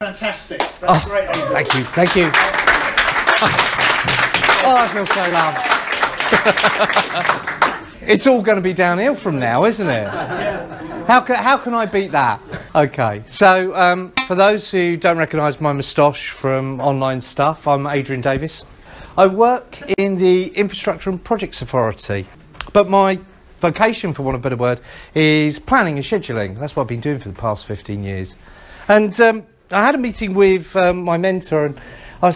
Fantastic. That's great. Thank you. Thank you. Oh, I feel so loved. It's all going to be downhill from now, isn't it? How can I beat that? Okay, so for those who don't recognise my moustache from online stuff, I'm Adrian Davis. I work in the Infrastructure and Projects Authority, but my vocation, for want of a better word, is planning and scheduling. That's what I've been doing for the past 15 years. And I had a meeting with my mentor, and I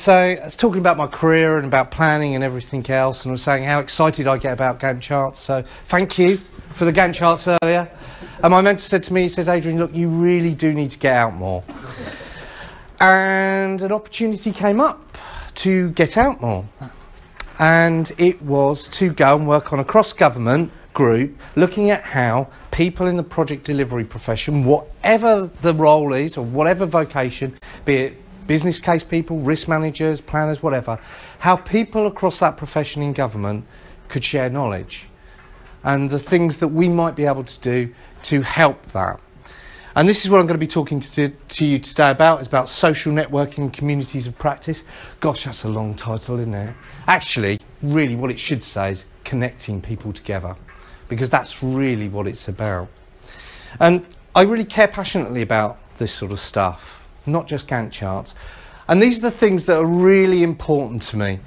was talking about my career and about planning and everything else, and I was saying how excited I get about Gantt charts. So thank you for the Gantt charts earlier. And my mentor said to me, he said, Adrian, look, you really do need to get out more. And an opportunity came up to get out more. And it was to go and work on a cross-government group looking at how people in the project delivery profession, whatever the role is or whatever vocation, be it business case people, risk managers, planners, whatever, how people across that profession in government could share knowledge and the things that we might be able to do to help that. And this is what I'm going to be talking to you today about. It's about social networking and communities of practice. Gosh, that's a long title, isn't it? Actually, really what it should say is connecting people together, because that's really what it's about. And I really care passionately about this sort of stuff, not just Gantt charts. And these are the things that are really important to me.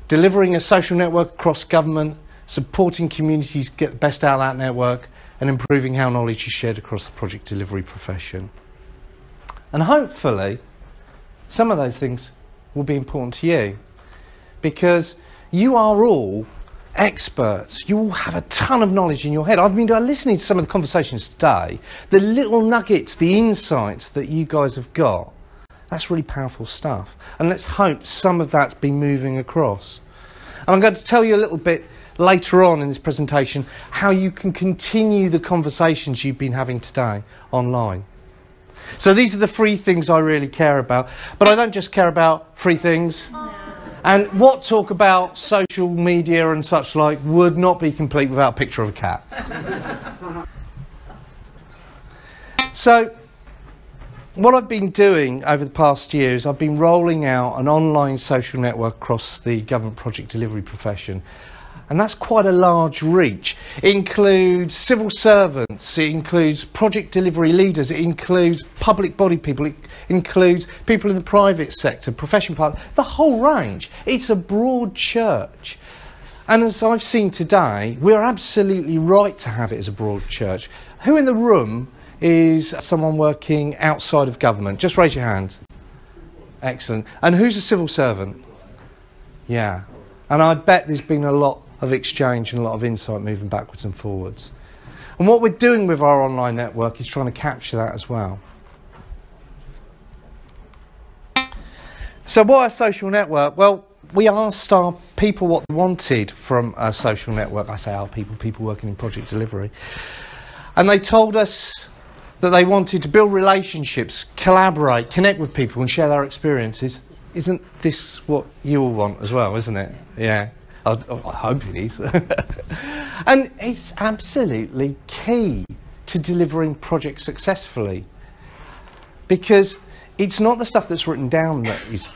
Delivering a social network across government, supporting communities get the best out of that network, and improving how knowledge is shared across the project delivery profession. And hopefully, some of those things will be important to you, because you are all experts. You all have a ton of knowledge in your head. I've been listening to some of the conversations today, the little nuggets, the insights that you guys have got. That's really powerful stuff. And let's hope some of that's been moving across. And I'm going to tell you a little bit later on in this presentation how you can continue the conversations you've been having today online. So these are the 3 things I really care about. But I don't just care about 3 things. And what talk about social media and such like would not be complete without a picture of a cat. So what I've been doing over the past year is I've been rolling out an online social network across the government project delivery profession. And that's quite a large reach. It includes civil servants, it includes project delivery leaders, it includes public body people, it includes people in the private sector, professional partners, the whole range. It's a broad church. And as I've seen today, we're absolutely right to have it as a broad church. Who in the room is someone working outside of government? Just raise your hand. Excellent. And who's a civil servant? Yeah. And I bet there's been a lot of exchange and a lot of insight moving backwards and forwards. And what we're doing with our online network is trying to capture that as well. So what a social network? Well, we asked our people what they wanted from a social network. I say our people working in project delivery. And they told us that they wanted to build relationships, collaborate, connect with people and share their experiences. Isn't this what you all want as well, isn't it? Yeah. I hope it is. And it's absolutely key to delivering projects successfully, because it's not the stuff that's written down that is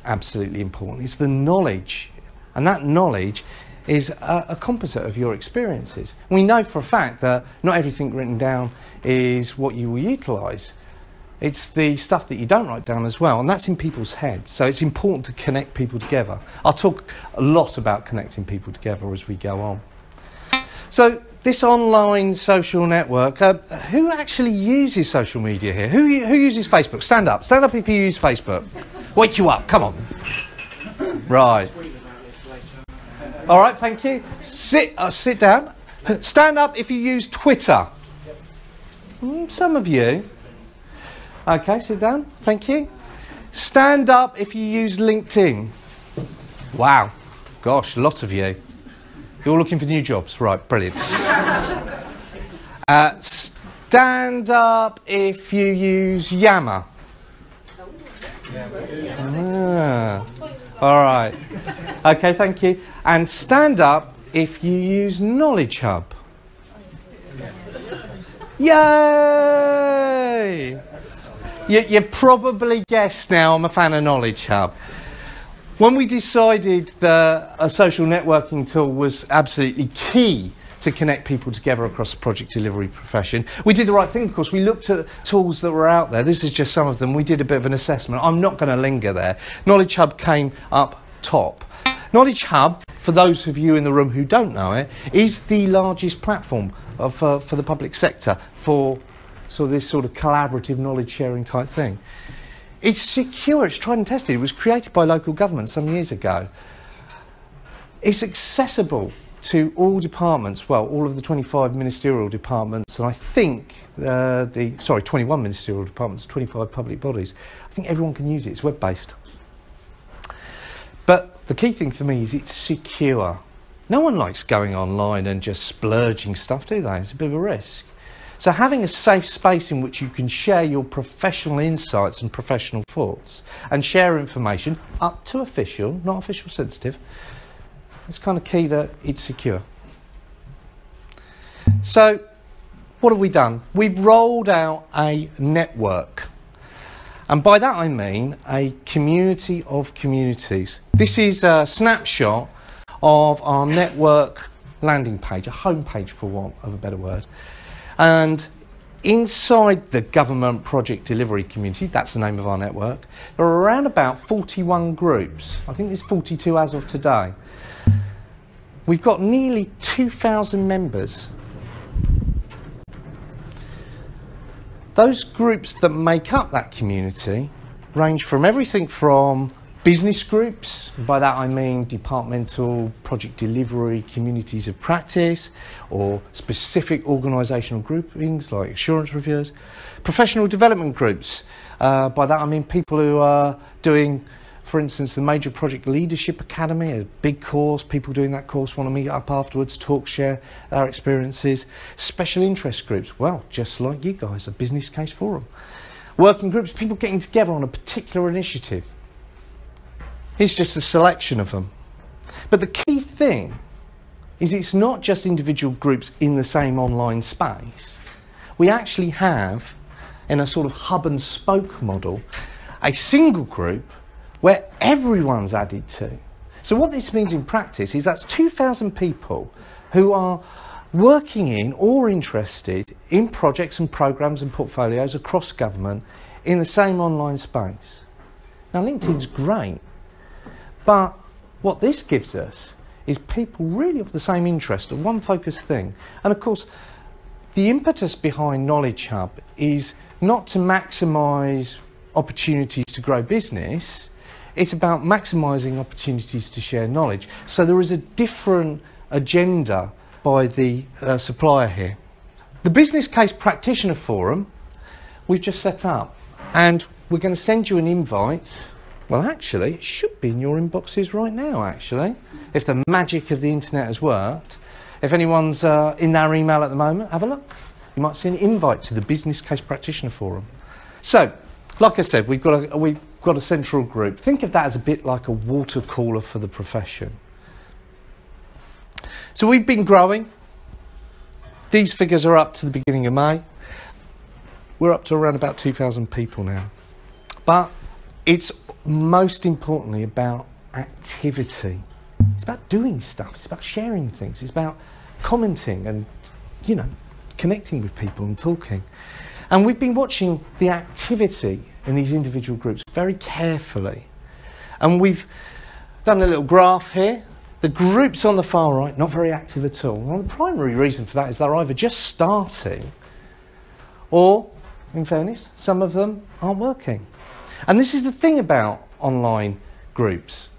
absolutely important, it's the knowledge, and that knowledge is a composite of your experiences. We know for a fact that not everything written down is what you will utilise. It's the stuff that you don't write down as well, and that's in people's heads. So it's important to connect people together. I'll talk a lot about connecting people together as we go on. So this online social network, who actually uses social media here? Who uses Facebook? Stand up. Stand up if you use Facebook. Wake you up. Come on. Right. All right, thank you. Sit down. Stand up if you use Twitter. Some of you. Okay, sit down. Thank you. Stand up if you use LinkedIn. Wow. Gosh, lots of you. You're all looking for new jobs. Right, brilliant. Stand up if you use Yammer. All right. Okay, thank you. And stand up if you use Knowledge Hub. Yay! You probably guessed now I'm a fan of Knowledge Hub. When we decided that a social networking tool was absolutely key to connect people together across the project delivery profession, we did the right thing, of course. We looked at tools that were out there. This is just some of them. We did a bit of an assessment. I'm not going to linger there. Knowledge Hub came up top. Knowledge Hub, for those of you in the room who don't know it, is the largest platform for the public sector for this sort of collaborative knowledge sharing type thing. It's secure, it's tried and tested. It was created by local government some years ago. It's accessible to all departments, well, all of the 25 ministerial departments, and I think 21 ministerial departments, 25 public bodies. I think everyone can use it. It's web-based. But the key thing for me is it's secure. No one likes going online and just splurging stuff, do they? It's a bit of a risk. So having a safe space in which you can share your professional insights and professional thoughts and share information up to official, not official sensitive, it's kind of key that it's secure. So what have we done? We've rolled out a network. And by that I mean a community of communities. This is a snapshot of our network landing page, a homepage for want of a better word. And inside the government project delivery community, that's the name of our network, there are around about 41 groups. I think there's 42 as of today. We've got nearly 2,000 members. Those groups that make up that community range from everything from business groups, by that I mean departmental project delivery communities of practice, or specific organisational groupings like assurance reviewers, professional development groups, by that I mean people who are doing, for instance, the Major Project Leadership Academy, a big course. People doing that course want to meet up afterwards, talk, share our experiences. Special interest groups, well, just like you guys, a business case forum. Working groups, people getting together on a particular initiative. Here's just a selection of them. But the key thing is it's not just individual groups in the same online space. We actually have, in a sort of hub and spoke model, a single group where everyone's added to. So what this means in practice is that's 2,000 people who are working in or interested in projects and programmes and portfolios across government in the same online space. Now LinkedIn's great, but what this gives us is people really of the same interest, of one focused thing. And of course, the impetus behind Knowledge Hub is not to maximise opportunities to grow business, it's about maximising opportunities to share knowledge. So there is a different agenda by the supplier here. The Business Case Practitioner Forum we've just set up, and we're going to send you an invite. Well, actually, it should be in your inboxes right now, actually, if the magic of the internet has worked. If anyone's in their email at the moment, have a look. You might see an invite to the Business Case Practitioner Forum. So, like I said, we've got a central group. Think of that as a bit like a water cooler for the profession. So we've been growing. These figures are up to the beginning of May. We're up to around about 2,000 people now. But it's most importantly about activity. It's about doing stuff. It's about sharing things. It's about commenting and, you know, connecting with people and talking. And we've been watching the activity in these individual groups very carefully. And we've done a little graph here. The groups on the far right, not very active at all. Well, the primary reason for that is they're either just starting or, in fairness, some of them aren't working. And this is the thing about online groups.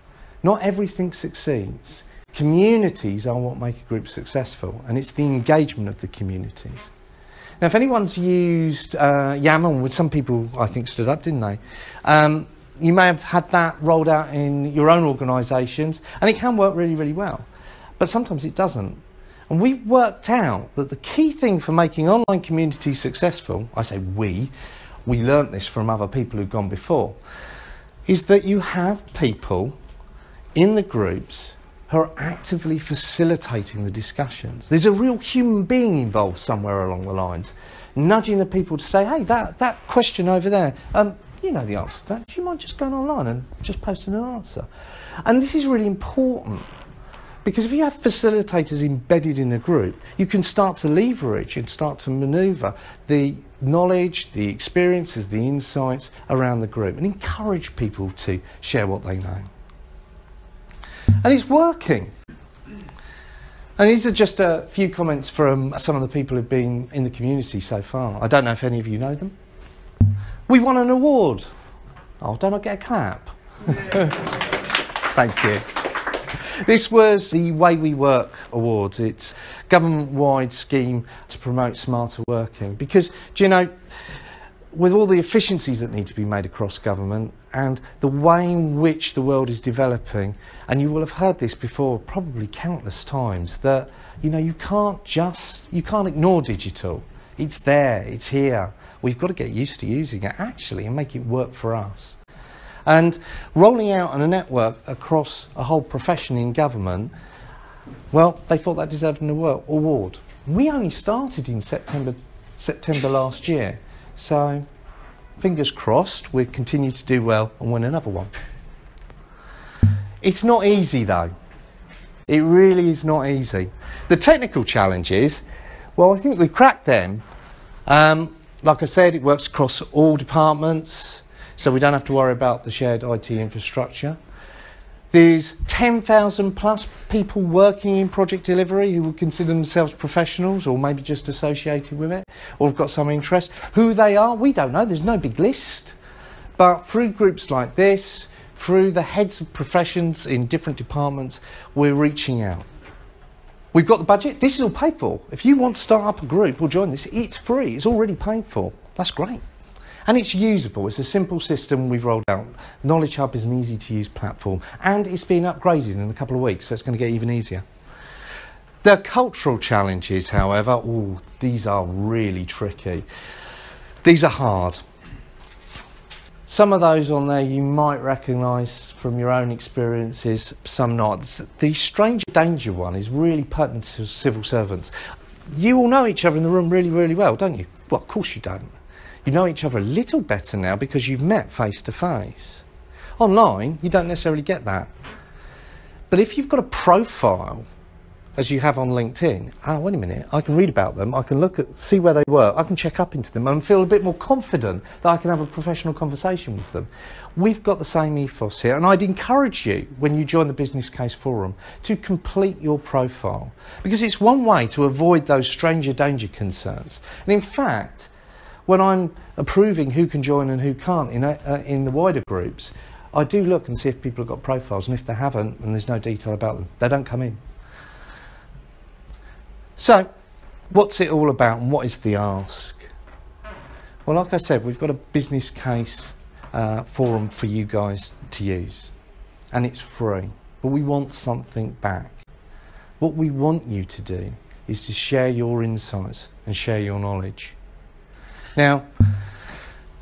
Not everything succeeds. Communities are what make a group successful, and it's the engagement of the communities. Now, if anyone's used Yammer, some people, I think, stood up, didn't they? You may have had that rolled out in your own organisations, and it can work really, really well. But sometimes it doesn't. And we've worked out that the key thing for making online communities successful, I say we learnt this from other people who've gone before, is that you have people in the groups who are actively facilitating the discussions. There's a real human being involved somewhere along the lines. nudging the people to say, hey, that question over there, you know the answer to that. Do you mind just going online and just posting an answer? And this is really important, because if you have facilitators embedded in a group, you can start to leverage and start to manoeuvre the knowledge, the experiences, the insights around the group and encourage people to share what they know. And it's working. And these are just a few comments from some of the people who've been in the community so far. I don't know if any of you know them. We won an award. Oh, don't I get a clap? Thank you. This was the Way We Work Awards. It's a government-wide scheme to promote smarter working. Because, do you know, with all the efficiencies that need to be made across government and the way in which the world is developing, and you will have heard this before probably countless times, that, you know, you can't ignore digital. It's there, it's here. We've got to get used to using it actually and make it work for us. And rolling out on a network across a whole profession in government, well, they thought that deserved an award. We only started in September last year, so fingers crossed we'll continue to do well and win another one. It's not easy though. It really is not easy. The technical challenges, well, I think we've cracked them. Like I said, it works across all departments, so we don't have to worry about the shared IT infrastructure. There's 10,000 plus people working in project delivery who would consider themselves professionals or maybe just associated with it or have got some interest. Who they are, we don't know. There's no big list. But through groups like this, through the heads of professions in different departments, we're reaching out. We've got the budget. This is all paid for. If you want to start up a group or join this, it's free. It's already paid for. That's great. And it's usable. It's a simple system we've rolled out. Knowledge Hub is an easy-to-use platform, and it's been upgraded in a couple of weeks, so it's going to get even easier. The cultural challenges, however, these are really tricky. These are hard. Some of those on there you might recognise from your own experiences, some not. The stranger danger one is really pertinent to civil servants. You all know each other in the room really, really well, don't you? Well, of course you don't. You know each other a little better now because you've met face to face. Online, you don't necessarily get that. But if you've got a profile, as you have on LinkedIn, wait a minute, I can read about them, I can see where they work, I can check up into them and feel a bit more confident that I can have a professional conversation with them. We've got the same ethos here, and I'd encourage you, when you join the Business Case Forum, to complete your profile, because it's one way to avoid those stranger danger concerns. And in fact, when I'm approving who can join and who can't in the wider groups, I do look and see if people have got profiles, and if they haven't and there's no detail about them, they don't come in. So, what's it all about and what is the ask? Well, like I said, we've got a business case forum for you guys to use, and it's free, but we want something back. What we want you to do is to share your insights and share your knowledge. Now,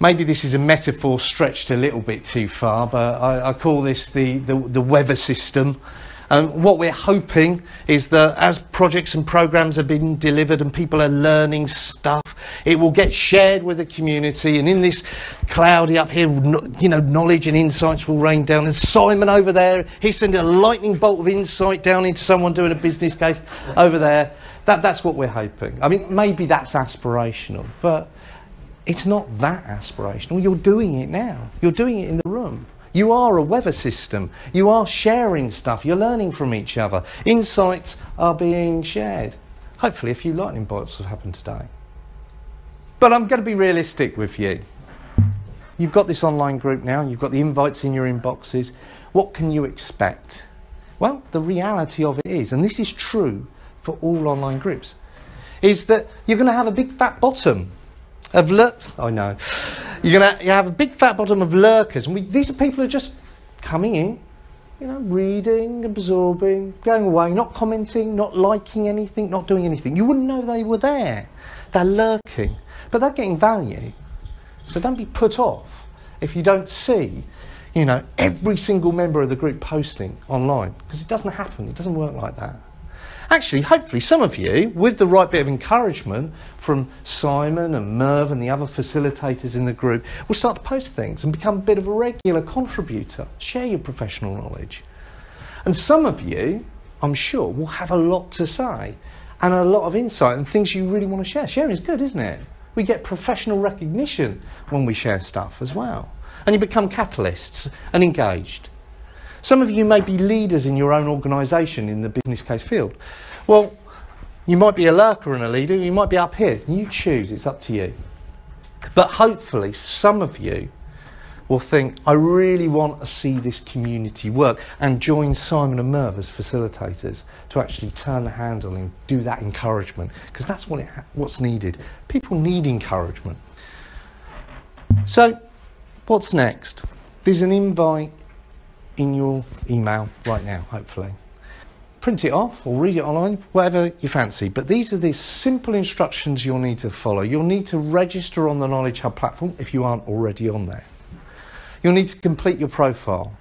maybe this is a metaphor stretched a little bit too far, but I call this the weather system. What we're hoping is that as projects and programs are being delivered and people are learning stuff, it will get shared with the community, and in this cloudy up here, you know, knowledge and insights will rain down. And Simon over there, he's sending a lightning bolt of insight down into someone doing a business case over there. That's what we're hoping. I mean, maybe that's aspirational, but it's not that aspirational. You're doing it now. You're doing it in the room. You are a weather system. You are sharing stuff. You're learning from each other. Insights are being shared. Hopefully a few lightning bolts have happened today. But I'm going to be realistic with you. You've got this online group now. You've got the invites in your inboxes. What can you expect? Well, the reality of it is, and this is true for all online groups, is that you're going to have a big fat bottom of I know. You have a big fat bottom of lurkers, and these are people who are just coming in, you know, reading, absorbing, going away, not commenting, not liking anything, not doing anything. You wouldn't know they were there. They're lurking, but they're getting value. So don't be put off if you don't see, you know, every single member of the group posting online, because it doesn't happen. It doesn't work like that. Actually, hopefully some of you, with the right bit of encouragement from Simon and Merv and the other facilitators in the group, will start to post things and become a bit of a regular contributor. Share your professional knowledge. And some of you, I'm sure, will have a lot to say and a lot of insight and things you really want to share. Sharing is good, isn't it? We get professional recognition when we share stuff as well. And you become catalysts and engaged. Some of you may be leaders in your own organisation in the business case field. Well, you might be a lurker and a leader, you might be up here. You choose, it's up to you. But hopefully some of you will think, I really want to see this community work, and join Simon and Merv as facilitators to actually turn the handle and do that encouragement, because that's what's needed. People need encouragement. So, what's next? There's an invite in your email right now, hopefully. Print it off or read it online, whatever you fancy. But these are the simple instructions you'll need to follow. You'll need to register on the Knowledge Hub platform if you aren't already on there. You'll need to complete your profile.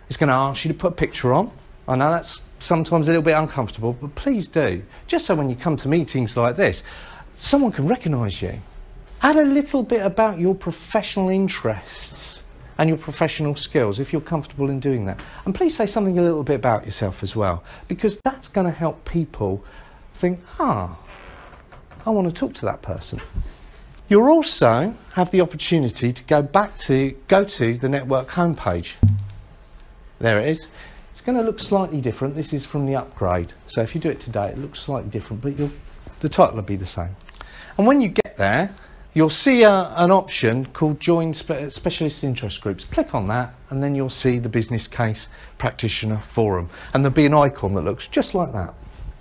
It's going to ask you to put a picture on. I know that's sometimes a little bit uncomfortable, but please do. Just so when you come to meetings like this, someone can recognise you. Add a little bit about your professional interests and your professional skills if you're comfortable in doing that. And please say something a little bit about yourself as well, because that's going to help people think, I want to talk to that person. You'll also have the opportunity to go to the network homepage. There it is. It's going to look slightly different. This is from the upgrade. So if you do it today, it looks slightly different, but the title will be the same. And when you get there, you'll see an option called Join Specialist Interest Groups. Click on that, and then you'll see the Business Case Practitioner Forum. And there'll be an icon that looks just like that.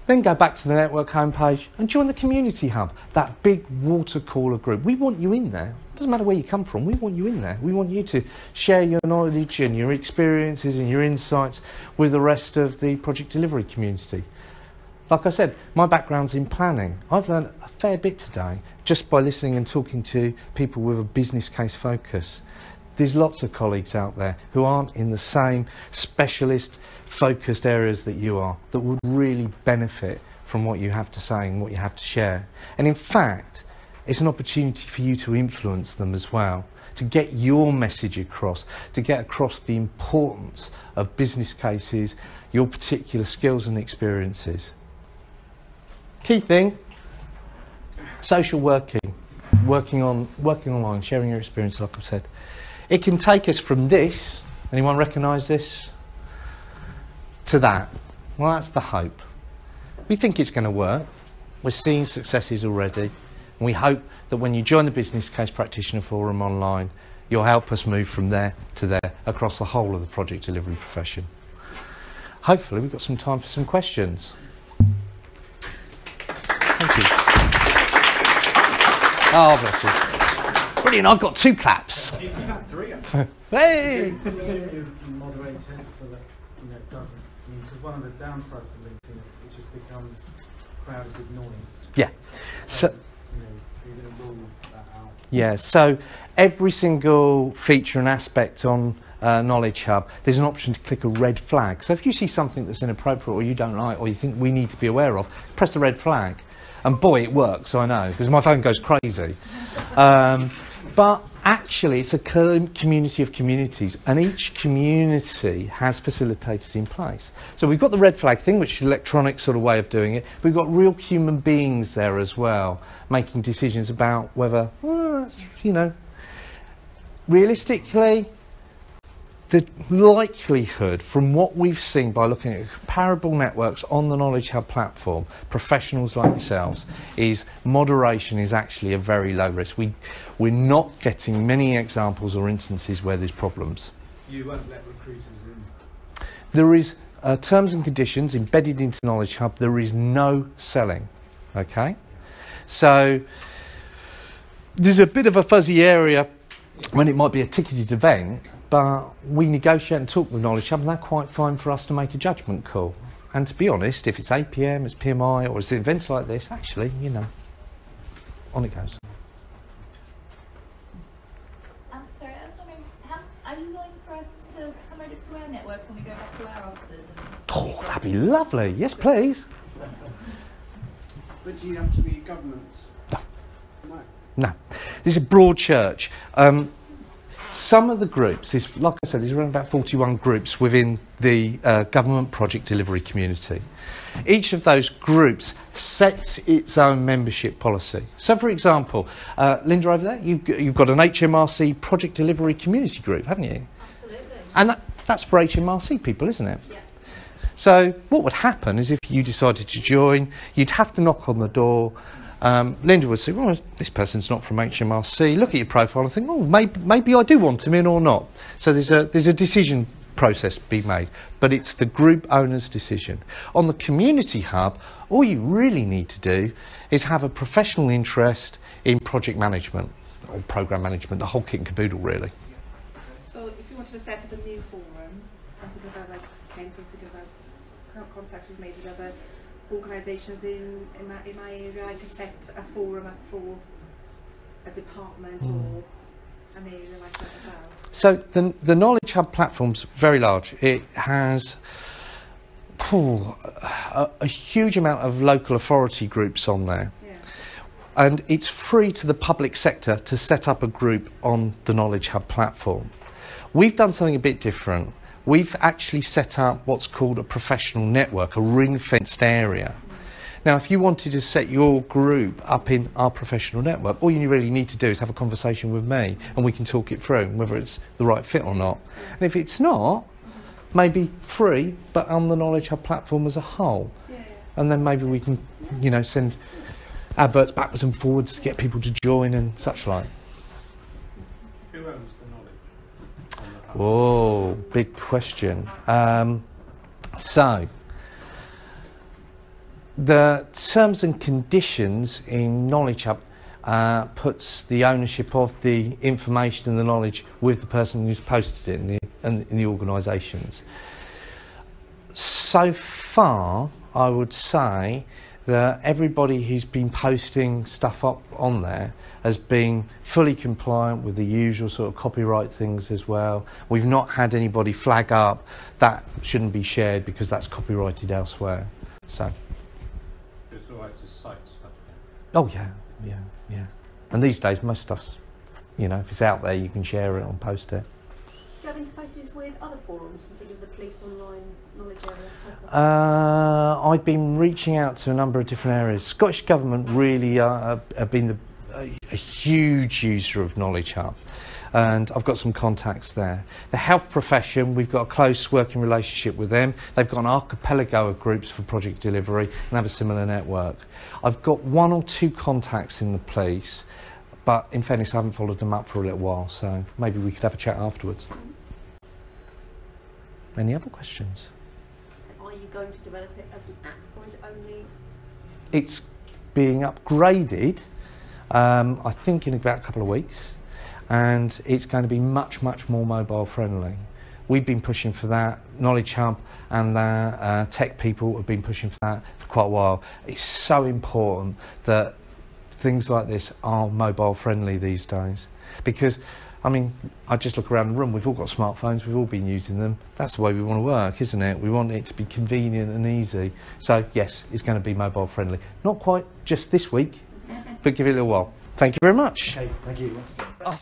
Then go back to the network homepage and join the Community Hub, that big water cooler group. We want you in there. It doesn't matter where you come from, we want you in there. We want you to share your knowledge and your experiences and your insights with the rest of the project delivery community. Like I said, my background's in planning. I've learned a fair bit today just by listening and talking to people with a business case focus. There's lots of colleagues out there who aren't in the same specialist focused areas that you are, that would really benefit from what you have to say and what you have to share. And in fact, it's an opportunity for you to influence them as well, to get your message across, to get across the importance of business cases, your particular skills and experiences. Key thing, social working online, sharing your experience, like I've said. It can take us from this, anyone recognise this, to that. Well, that's the hope. We think it's going to work. We're seeing successes already. And we hope that when you join the Business Case Practitioner Forum online, you'll help us move from there to there across the whole of the project delivery profession. Hopefully we've got some time for some questions. Thank you. Oh, bless you. Brilliant, I've got 2 claps. You've had 3. Hey! Can you moderate it so that it doesn't? Because one of the downsides of LinkedIn, it just becomes crowded with noise. Yeah. So you're going to rule that out. Yeah. So every single feature and aspect on Knowledge Hub, there's an option to click a red flag. So if you see something that's inappropriate or you don't like or you think we need to be aware of, press the red flag. And boy, it works, I know, because my phone goes crazy. But actually, it's a community of communities, and each community has facilitators in place. So we've got the red flag thing, which is an electronic sort of way of doing it. We've got real human beings there as well, making decisions about whether, realistically, the likelihood from what we've seen by looking at comparable networks on the Knowledge Hub platform, professionals like yourselves, is moderation is actually a very low risk. We're not getting many examples or instances where there's problems. You won't let recruiters in? There is terms and conditions embedded into Knowledge Hub. There is no selling, okay? So there's a bit of a fuzzy area when it might be a ticketed event, but we negotiate and talk with Knowledge Hub, and they're quite fine for us to make a judgment call. And to be honest, if it's APM, it's PMI, or it's events like this, actually, on it goes. Sorry, I was wondering, are you willing for us to promote it to our networks when we go back to our offices? Oh, that'd be lovely. Yes, please. But do you have to be government? No. No. No. This is a broad church. Some of the groups, like I said, there's around about 41 groups within the government project delivery community. Each of those groups sets its own membership policy. So, for example, Linda over there, you've got an HMRC project delivery community group, haven't you? Absolutely. And that's for HMRC people, isn't it? Yeah. So what would happen is if you decided to join, you'd have to knock on the door. Linda would say, well, this person's not from HMRC. Look at your profile and think, oh, maybe I do want him in or not. So there's a decision process to be made, but it's the group owner's decision. On the community hub, all you really need to do is have a professional interest in project management or program management, the whole kit and caboodle, really. So if you wanted to set up a new forum, I think about like Kent was thinking about contact we've made with other organisations in my area. I could set a forum up for a department or an area like that as well. So the Knowledge Hub platform's very large. It has a huge amount of local authority groups on there. Yeah. And it's free to the public sector to set up a group on the Knowledge Hub platform. We've done something a bit different. We've actually set up what's called a professional network, a ring-fenced area. Now, if you wanted to set your group up in our professional network, all you really need to do is have a conversation with me and we can talk it through, whether it's the right fit or not. And if it's not, maybe free, but on the Knowledge Hub platform as a whole. Yeah. And then maybe we can, send adverts backwards and forwards to get people to join and such like. Who owns the knowledge on the hub? Whoa, big question. So, the terms and conditions in Knowledge Hub puts the ownership of the information and the knowledge with the person who's posted it in the organisations. So far, I would say that everybody who's been posting stuff up on there has been fully compliant with the usual sort of copyright things as well. We've not had anybody flag up that shouldn't be shared because that's copyrighted elsewhere. So. It's all right to cite stuff. Oh yeah. And these days, most stuff's, if it's out there, you can share it or post it. Do you have interfaces with other forums? I'm thinking of the police online knowledge area. I've been reaching out to a number of different areas. Scottish Government really have been a huge user of Knowledge Hub, and I've got some contacts there. The health profession, we've got a close working relationship with them. They've got an archipelago of groups for project delivery and have a similar network. I've got one or two contacts in the police, but in fairness, I haven't followed them up for a little while, so maybe we could have a chat afterwards. Any other questions? Are you going to develop it as an app, or is it only? It's being upgraded, I think in about a couple of weeks, and it's going to be much more mobile friendly. We've been pushing for that. Knowledge Hub and the tech people have been pushing for that for quite a while. It's so important that things like this are mobile friendly these days, because I just look around the room, we've all got smartphones, we've all been using them. That's the way we want to work, isn't it? We want it to be convenient and easy. So yes, it's going to be mobile friendly. Not quite just this week, but give it a little while. Thank you very much. Okay, thank you. Once again. Oh.